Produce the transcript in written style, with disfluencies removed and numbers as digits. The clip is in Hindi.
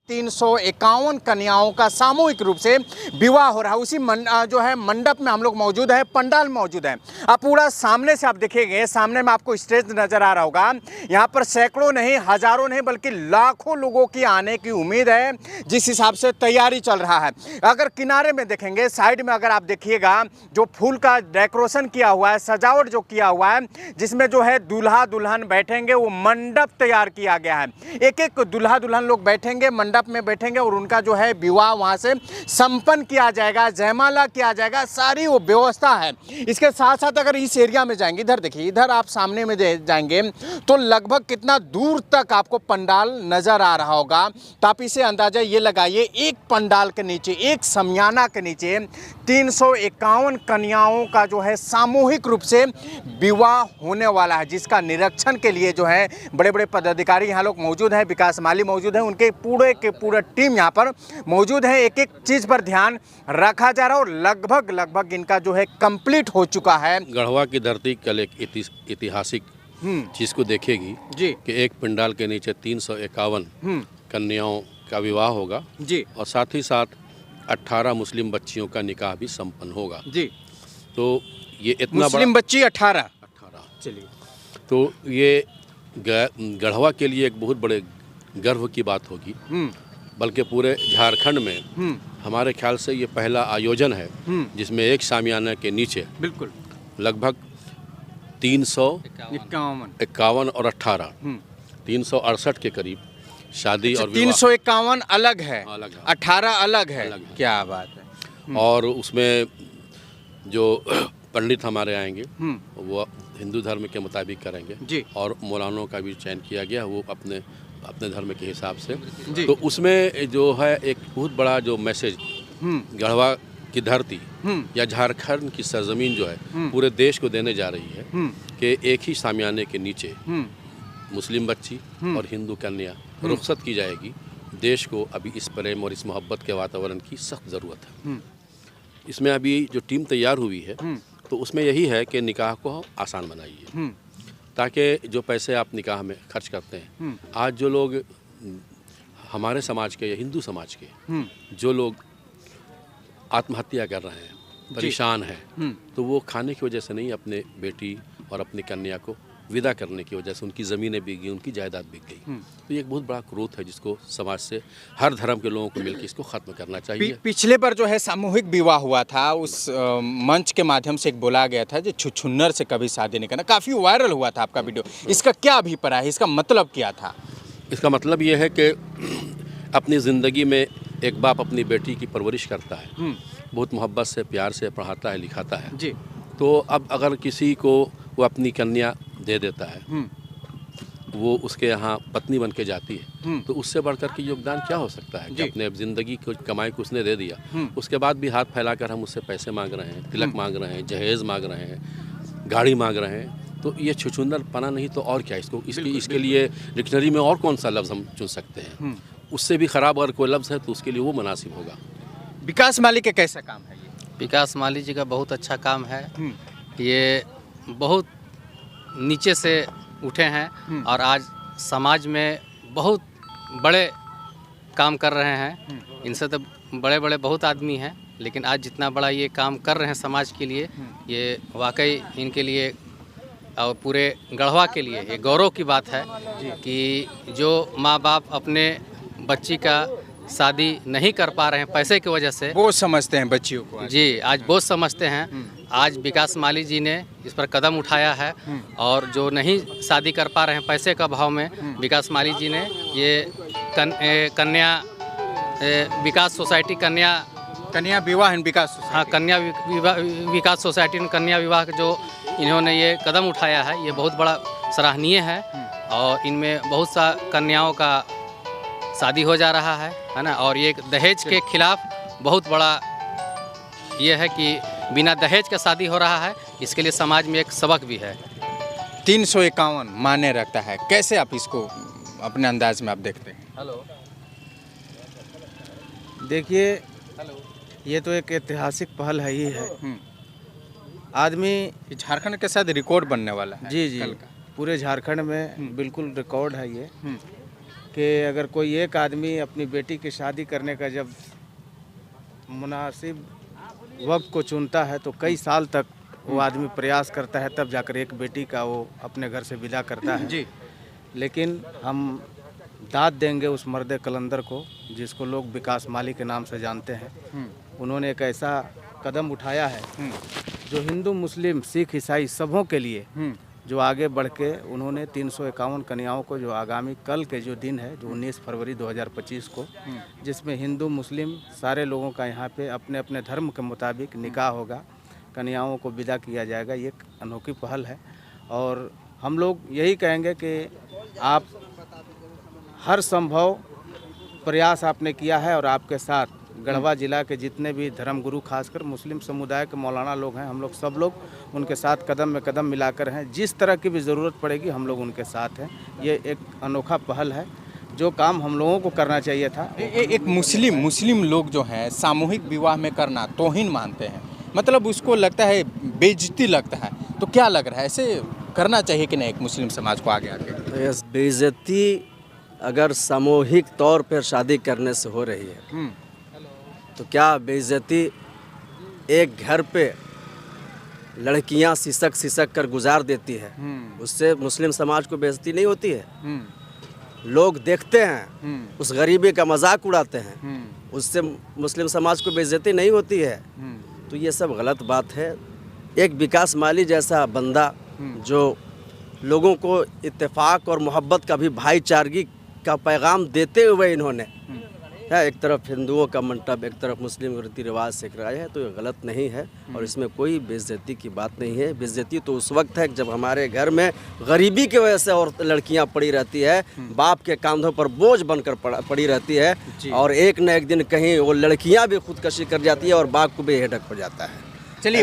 351 कन्याओं का सामूहिक रूप से विवाह हो रहा है। उसी जो है मंडप में हम लोग मौजूद है, पंडाल मौजूद है। अब पूरा सामने से आप देखेंगे, सामने में आपको स्टेज नजर आ रहा होगा। यहाँ पर सैकड़ों नहीं, हजारों नहीं, बल्कि लाखों लोगों की आने की उम्मीद है, जिस हिसाब से तैयारी चल रहा है। अगर किनारे में देखेंगे, साइड में अगर आप देखिएगा, जो फूल का डेकोरेशन किया हुआ है, सजावट जो किया हुआ है, जिसमें जो है दूल्हा दुल्हन बैठेंगे, वो मंडप तैयार किया गया है। एक एक दूल्हा दुल्हन लोग बैठेंगे, मंडप में बैठेंगे और उनका जो है विवाह वहां से संपन्न किया जाएगा, जयमाला किया जाएगा, सारी वो व्यवस्था है। इसके साथ साथ अगर इस एरिया में जाएंगे, इधर देखिए, इधर आप सामने में जाएंगे तो लगभग कितना दूर तक आपको पंडाल नजर आ रहा होगा। तो आप इसे अंदाजा ये लगाइए, एक पंडाल के नीचे, एक समियाना के नीचे 351 कन्याओं का जो है सामूहिक रूप से विवाह होने वाला है, जिसका निरीक्षण के लिए जो है बड़े बड़े पदाधिकारी यहाँ लोग मौजूद हैं, विकास माली मौजूद है, उनके पूरा टीम यहाँ पर मौजूद है। एक एक चीज पर ध्यान रखा जा रहा है और लगभग इनका जो है कंप्लीट हो चुका है। गढ़वा की धरती कल एक ऐतिहासिक चीज को देखेगी जी कि एक पंडाल के नीचे 351 कन्याओं का विवाह होगा जी, और साथ ही साथ 18 मुस्लिम बच्चियों का निकाह भी संपन्न होगा जी। तो ये इतना मुस्लिम बच्ची 18। चलिए, तो ये गढ़वा के लिए एक बहुत बड़े गर्व की बात होगी, बल्कि पूरे झारखंड में हमारे ख्याल से ये पहला आयोजन है जिसमें एक शामियाना के नीचे बिल्कुल लगभग 351 और 18 368 के करीब शादी और 351 अलग है, 18 अलग है। क्या बात है। और उसमें जो पंडित हमारे आएंगे वो हिंदू धर्म के मुताबिक करेंगे जी, और मौलानों का भी चयन किया गया, वो अपने धर्म के हिसाब से। तो उसमें जो है एक बहुत बड़ा जो मैसेज गढ़वा की धरती या झारखंड की सरजमीन जो है पूरे देश को देने जा रही है कि एक ही सामियाने के नीचे मुस्लिम बच्ची और हिंदू कन्या रुखसत की जाएगी। देश को अभी इस प्रेम और इस मोहब्बत के वातावरण की सख्त ज़रूरत है। इसमें अभी जो टीम तैयार हुई है तो उसमें यही है कि निकाह को आसान बनाइए, ताकि जो पैसे आप निकाह में खर्च करते हैं, आज जो लोग हमारे समाज के या हिंदू समाज के जो लोग आत्महत्या कर रहे हैं, परेशान हैं, तो वो खाने की वजह से नहीं, अपने बेटी और अपनी कन्या को विदा करने की वजह से उनकी ज़मीनें बिक गई, उनकी जायदाद बिक गई। तो ये एक बहुत बड़ा क्रोध है जिसको समाज से हर धर्म के लोगों को मिलकर इसको ख़त्म करना चाहिए। पिछले बार जो है सामूहिक विवाह हुआ था, उस मंच के माध्यम से एक बोला गया था जो छुछुन्नर से कभी शादी नहीं करना, काफ़ी वायरल हुआ था आपका वीडियो। इसका क्या अभिप्राय है, इसका मतलब क्या था? इसका मतलब ये है कि अपनी ज़िंदगी में एक बाप अपनी बेटी की परवरिश करता है, बहुत मोहब्बत से, प्यार से पढ़ाता है, लिखाता है जी। तो अब अगर किसी को वो अपनी कन्या दे देता है, वो उसके यहाँ पत्नी बन के जाती है, तो उससे बढ़कर के योगदान क्या हो सकता है कि अपने ज़िंदगी को कमाई को उसने दे दिया, उसके बाद भी हाथ फैलाकर हम उससे पैसे मांग रहे हैं, तिलक मांग रहे हैं, जहेज़ मांग रहे हैं, गाड़ी मांग रहे हैं। तो ये छुछुंदर पना नहीं तो और क्या, इसके लिए डिक्शनरी में और कौन सा लफ्ज़ हम चुन सकते हैं? उससे भी ख़राब अगर कोई लफ्ज़ है तो उसके लिए वो मुनासिब होगा। विकास माली का कैसा काम है ये? विकास माली जी का बहुत अच्छा काम है। ये बहुत नीचे से उठे हैं और आज समाज में बहुत बड़े काम कर रहे हैं। इनसे तो बड़े बड़े बहुत आदमी हैं, लेकिन आज जितना बड़ा ये काम कर रहे हैं समाज के लिए, ये वाकई इनके लिए और पूरे गढ़वा के लिए ये गौरव की बात है कि जो माँ बाप अपने बच्ची का शादी नहीं कर पा रहे हैं पैसे की वजह से, बोझ समझते हैं बच्चियों को जी, आज बोझ समझते हैं। आज विकास माली जी ने इस पर कदम उठाया है और जो नहीं शादी कर पा रहे हैं पैसे का अभाव में, विकास माली जी ने ये कन्या विकास सोसाइटी कन्या विवाह विकास, हाँ, कन्या विकास सोसाइटी में कन्या विवाह जो इन्होंने ये कदम उठाया है, ये बहुत बड़ा सराहनीय है। और इनमें बहुत सा कन्याओं का शादी हो जा रहा है ना। और ये दहेज के खिलाफ बहुत बड़ा ये है कि बिना दहेज का शादी हो रहा है, इसके लिए समाज में एक सबक भी है। 351 मायने रखता है, कैसे आप इसको अपने अंदाज में आप देखते हैं? हेलो, देखिए, ये तो एक ऐतिहासिक पहल है ही है। आदमी झारखंड के साथ रिकॉर्ड बनने वाला है जी, पूरे झारखंड में बिल्कुल रिकॉर्ड है ये। कि अगर कोई एक आदमी अपनी बेटी की शादी करने का जब मुनासिब वक्त को चुनता है तो कई साल तक वो आदमी प्रयास करता है, तब जाकर एक बेटी का वो अपने घर से विदा करता है। जी। लेकिन हम दाद देंगे उस मर्द कलंदर को जिसको लोग विकास माली के नाम से जानते हैं। उन्होंने एक ऐसा कदम उठाया है जो हिंदू मुस्लिम सिख ईसाई सबों के लिए जो आगे बढ़ के उन्होंने 351 कन्याओं को जो आगामी कल के जो दिन है जो 19 फरवरी 2025 को, जिसमें हिंदू मुस्लिम सारे लोगों का यहाँ पे अपने अपने धर्म के मुताबिक निकाह होगा, कन्याओं को विदा किया जाएगा। ये एक अनोखी पहल है और हम लोग यही कहेंगे कि आप हर संभव प्रयास आपने किया है और आपके साथ गढ़वा जिला के जितने भी धर्मगुरु खासकर मुस्लिम समुदाय के मौलाना लोग हैं, हम लोग सब लोग उनके साथ कदम में कदम मिलाकर हैं। जिस तरह की भी ज़रूरत पड़ेगी हम लोग उनके साथ हैं। ये एक अनोखा पहल है, जो काम हम लोगों को करना चाहिए था। एक मुस्लिम लोग जो हैं सामूहिक विवाह में करना तौहीन मानते हैं, मतलब उसको लगता है बेइज्जती लगता है। तो क्या लग रहा है, ऐसे करना चाहिए कि नहीं एक मुस्लिम समाज को आगे आगे? तो बेइज्जती अगर सामूहिक तौर पर शादी करने से हो रही है तो क्या बेइज्जती एक घर पे लड़कियां सिसक कर गुजार देती है, उससे मुस्लिम समाज को बेइज्जती नहीं होती है? लोग देखते हैं, उस गरीबी का मजाक उड़ाते हैं, उससे मुस्लिम समाज को बेइज्जती नहीं होती है? तो ये सब गलत बात है। एक विकास माली जैसा बंदा जो लोगों को इत्तेफाक और मोहब्बत का भी भाईचारगी का पैगाम देते हुए इन्होंने एक तरफ हिंदुओं का मंडप, एक तरफ मुस्लिम रीति रिवाज से कराया है, तो ये गलत नहीं है और इसमें कोई बेइज्जती की बात नहीं है। बेइज्जती तो उस वक्त है जब हमारे घर में गरीबी की वजह से और लड़कियां पड़ी रहती है, बाप के कंधों पर बोझ बनकर पड़ी रहती है और एक न एक दिन कहीं वो लड़कियां भी खुदकशी कर जाती है और बाप को भी हेडक हो जाता है।